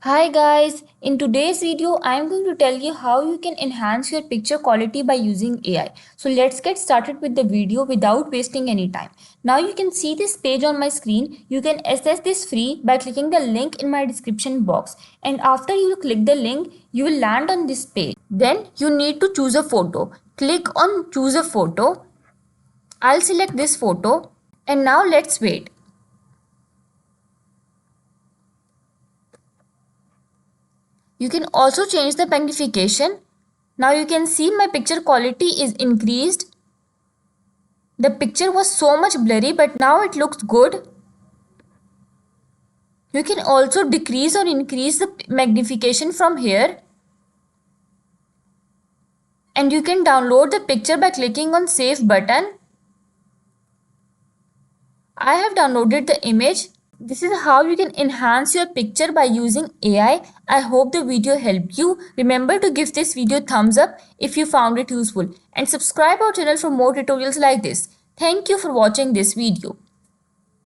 Hi guys, in today's video I am going to tell you how you can enhance your picture quality by using AI. So let's get started with the video without wasting any time. Now you can see this page on my screen. You can access this free by clicking the link in my description box, and after you click the link you will land on this page. Then you need to choose a photo. Click on choose a photo. I'll select this photo and now let's wait. You can also change the magnification. Now you can see my picture quality is increased. The picture was so much blurry, but now it looks good. You can also decrease or increase the magnification from here. And you can download the picture by clicking on save button. I have downloaded the image. This is how you can enhance your picture by using AI. I hope the video helped you. Remember to give this video thumbs up if you found it useful and subscribe our channel for more tutorials like this. Thank you for watching this video.